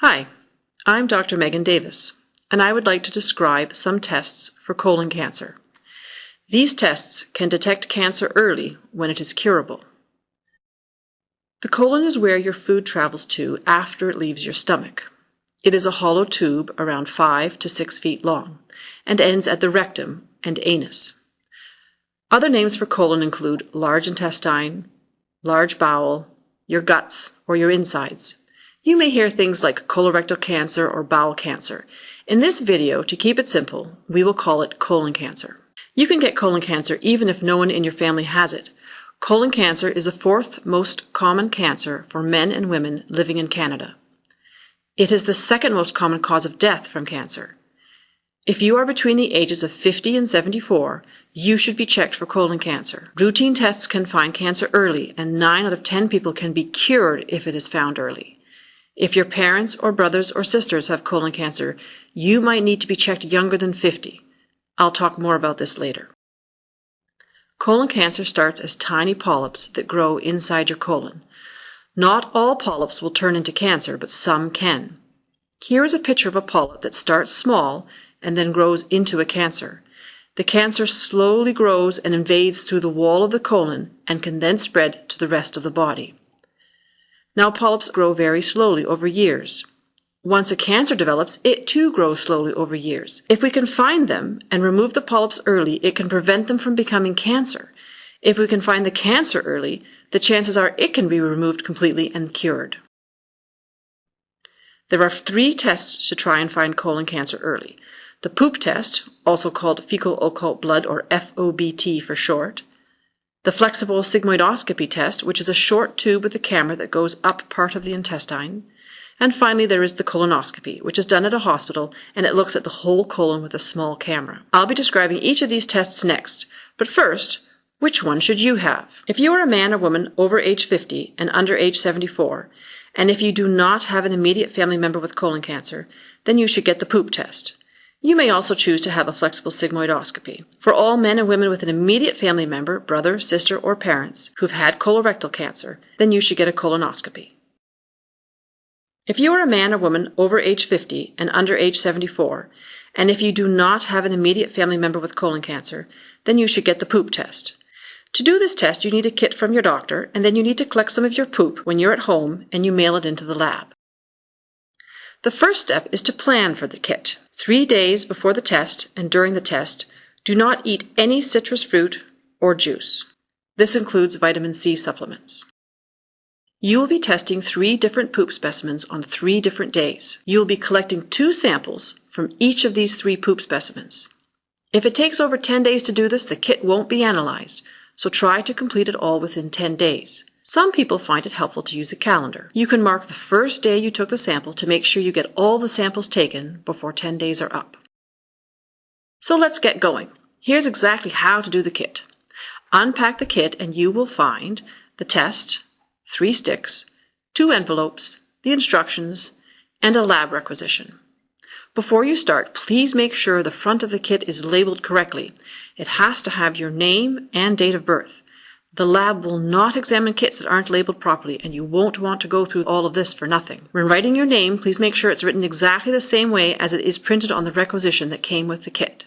Hi, I'm Dr. Megan Davis, and I would like to describe some tests for colon cancer. These tests can detect cancer early when it is curable. The colon is where your food travels to after it leaves your stomach. It is a hollow tube around 5 to 6 feet long and ends at the rectum and anus. Other names for colon include large intestine, large bowel, your guts, or your insides. You may hear things like colorectal cancer or bowel cancer. In this video, to keep it simple, we will call it colon cancer. You can get colon cancer even if no one in your family has it. Colon cancer is the fourth most common cancer for men and women living in Canada. It is the second most common cause of death from cancer. If you are between the ages of 50 and 74, you should be checked for colon cancer. Routine tests can find cancer early, and 9 out of 10 people can be cured if it is found early. If your parents or brothers or sisters have colon cancer, you might need to be checked younger than 50. I'll talk more about this later. Colon cancer starts as tiny polyps that grow inside your colon. Not all polyps will turn into cancer, but some can. Here is a picture of a polyp that starts small and then grows into a cancer. The cancer slowly grows and invades through the wall of the colon and can then spread to the rest of the body. Now, polyps grow very slowly over years. Once a cancer develops, it too grows slowly over years. If we can find them and remove the polyps early, it can prevent them from becoming cancer. If we can find the cancer early, the chances are it can be removed completely and cured. There are 3 tests to try and find colon cancer early. The poop test, also called Fecal Occult Blood or FOBT for short. The flexible sigmoidoscopy test, which is a short tube with a camera that goes up part of the intestine. And finally, there is the colonoscopy, which is done at a hospital, and it looks at the whole colon with a small camera. I'll be describing each of these tests next, but first, which one should you have? If you are a man or woman over age 50 and under age 74, and if you do not have an immediate family member with colon cancer, then you should get the poop test. You may also choose to have a flexible sigmoidoscopy. For all men and women with an immediate family member, brother, sister, or parents who've had colorectal cancer, then you should get a colonoscopy. If you are a man or woman over age 50 and under age 74, and if you do not have an immediate family member with colon cancer, then you should get the poop test. To do this test, you need a kit from your doctor, and then you need to collect some of your poop when you're at home and you mail it into the lab. The first step is to plan for the kit. 3 days before the test and during the test, do not eat any citrus fruit or juice. This includes vitamin C supplements. You will be testing 3 different poop specimens on 3 different days. You will be collecting 2 samples from each of these 3 poop specimens. If it takes over 10 days to do this, the kit won't be analyzed, so try to complete it all within 10 days. Some people find it helpful to use a calendar. You can mark the first day you took the sample to make sure you get all the samples taken before 10 days are up. So let's get going. Here's exactly how to do the kit. Unpack the kit and you will find the test, 3 sticks, 2 envelopes, the instructions, and a lab requisition. Before you start, please make sure the front of the kit is labeled correctly. It has to have your name and date of birth. The lab will not examine kits that aren't labeled properly, and you won't want to go through all of this for nothing. When writing your name, please make sure it's written exactly the same way as it is printed on the requisition that came with the kit.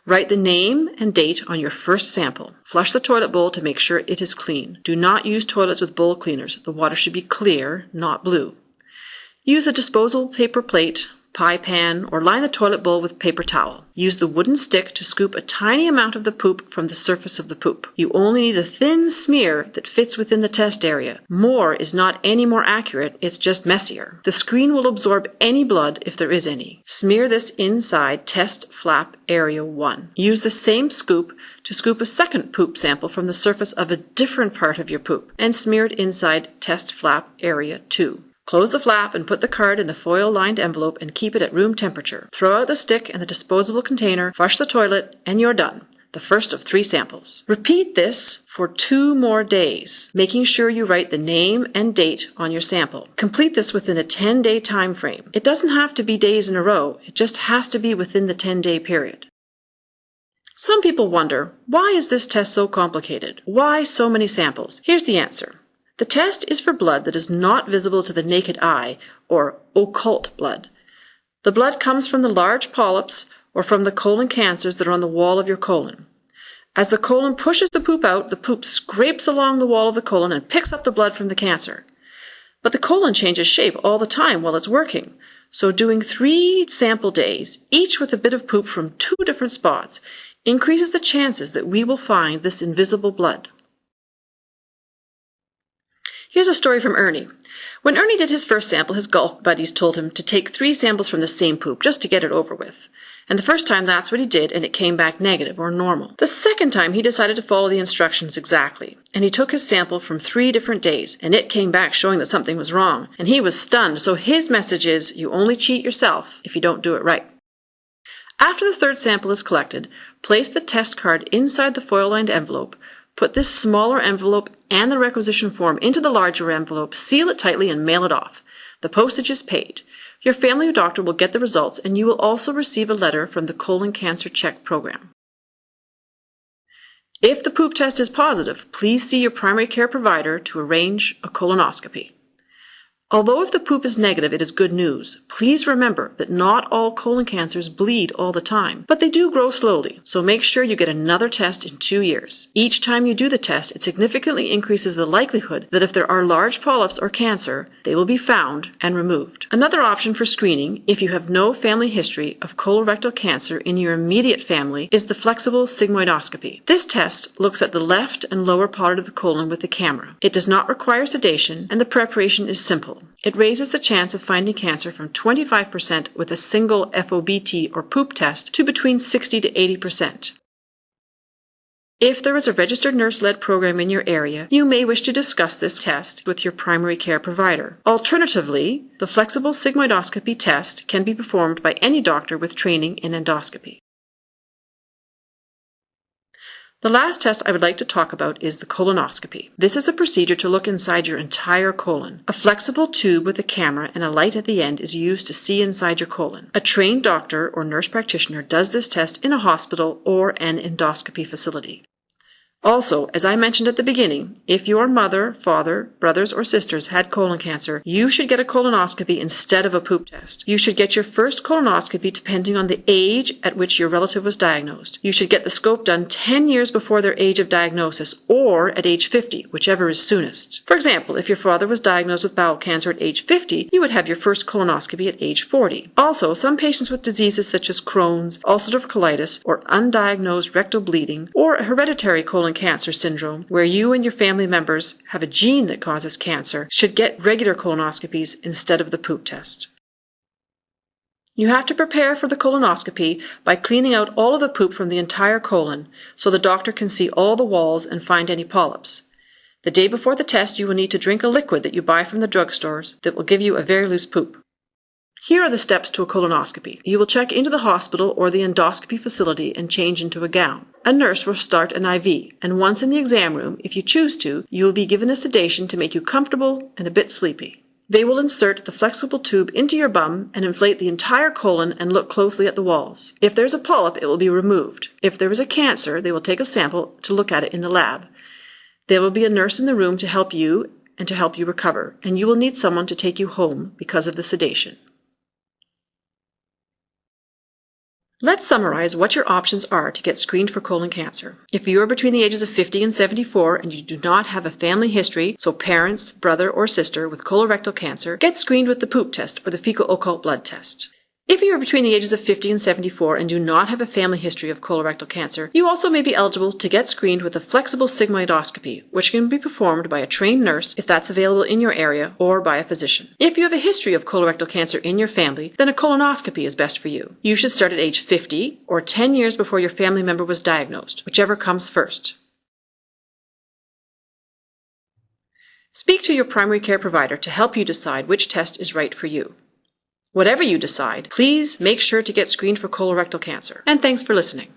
Write the name and date on your first sample. Flush the toilet bowl to make sure it is clean. Do not use toilets with bowl cleaners. The water should be clear, not blue. Use a disposable paper plate, pie pan, or line the toilet bowl with paper towel. Use the wooden stick to scoop a tiny amount of the poop from the surface of the poop. You only need a thin smear that fits within the test area. More is not any more accurate, it's just messier. The screen will absorb any blood if there is any. Smear this inside test flap area 1. Use the same scoop to scoop a second poop sample from the surface of a different part of your poop and smear it inside test flap area 2. Close the flap and put the card in the foil-lined envelope and keep it at room temperature. Throw out the stick and the disposable container, flush the toilet, and you're done. The first of 3 samples. Repeat this for 2 more days, making sure you write the name and date on your sample. Complete this within a 10-day time frame. It doesn't have to be days in a row, it just has to be within the 10-day period. Some people wonder, why is this test so complicated? Why so many samples? Here's the answer. The test is for blood that is not visible to the naked eye, or occult blood. The blood comes from the large polyps or from the colon cancers that are on the wall of your colon. As the colon pushes the poop out, the poop scrapes along the wall of the colon and picks up the blood from the cancer. But the colon changes shape all the time while it's working, so doing 3 sample days, each with a bit of poop from 2 different spots, increases the chances that we will find this invisible blood. Here's a story from Ernie. When Ernie did his first sample, his golf buddies told him to take 3 samples from the same poop just to get it over with. And the first time that's what he did, and it came back negative or normal. The second time he decided to follow the instructions exactly, and he took his sample from 3 different days, and it came back showing that something was wrong, and he was stunned. So his message is, you only cheat yourself if you don't do it right. After the 3rd sample is collected, place the test card inside the foil-lined envelope, put this smaller envelope and the requisition form into the larger envelope, seal it tightly, and mail it off. The postage is paid. Your family or doctor will get the results, and you will also receive a letter from the Colon Cancer Check Program. If the poop test is positive, please see your primary care provider to arrange a colonoscopy. Although if the poop is negative, it is good news. Please remember that not all colon cancers bleed all the time, but they do grow slowly, so make sure you get another test in 2 years. Each time you do the test, it significantly increases the likelihood that if there are large polyps or cancer, they will be found and removed. Another option for screening, if you have no family history of colorectal cancer in your immediate family, is the flexible sigmoidoscopy. This test looks at the left and lower part of the colon with the camera. It does not require sedation, and the preparation is simple. It raises the chance of finding cancer from 25% with a single FOBT or poop test to between 60 to 80%. If there is a registered nurse-led program in your area, you may wish to discuss this test with your primary care provider. Alternatively, the flexible sigmoidoscopy test can be performed by any doctor with training in endoscopy. The last test I would like to talk about is the colonoscopy. This is a procedure to look inside your entire colon. A flexible tube with a camera and a light at the end is used to see inside your colon. A trained doctor or nurse practitioner does this test in a hospital or an endoscopy facility. Also, as I mentioned at the beginning, if your mother, father, brothers, or sisters had colon cancer, you should get a colonoscopy instead of a poop test. You should get your first colonoscopy depending on the age at which your relative was diagnosed. You should get the scope done 10 years before their age of diagnosis or at age 50, whichever is soonest. For example, if your father was diagnosed with bowel cancer at age 50, you would have your first colonoscopy at age 40. Also, some patients with diseases such as Crohn's, ulcerative colitis, or undiagnosed rectal bleeding, or a hereditary colon cancer syndrome, where you and your family members have a gene that causes cancer, should get regular colonoscopies instead of the poop test. You have to prepare for the colonoscopy by cleaning out all of the poop from the entire colon so the doctor can see all the walls and find any polyps. The day before the test, you will need to drink a liquid that you buy from the drugstores that will give you a very loose poop. Here are the steps to a colonoscopy. You will check into the hospital or the endoscopy facility and change into a gown. A nurse will start an IV, and once in the exam room, if you choose to, you will be given a sedation to make you comfortable and a bit sleepy. They will insert the flexible tube into your bum and inflate the entire colon and look closely at the walls. If there's a polyp, it will be removed. If there is a cancer, they will take a sample to look at it in the lab. There will be a nurse in the room to help you and to help you recover, and you will need someone to take you home because of the sedation. Let's summarize what your options are to get screened for colon cancer. If you are between the ages of 50 and 74 and you do not have a family history, so parents, brother, or sister with colorectal cancer, get screened with the poop test or the Fecal Occult Blood Test. If you are between the ages of 50 and 74 and do not have a family history of colorectal cancer, you also may be eligible to get screened with a flexible sigmoidoscopy, which can be performed by a trained nurse if that's available in your area, or by a physician. If you have a history of colorectal cancer in your family, then a colonoscopy is best for you. You should start at age 50 or 10 years before your family member was diagnosed, whichever comes first. Speak to your primary care provider to help you decide which test is right for you. Whatever you decide, please make sure to get screened for colorectal cancer. And thanks for listening.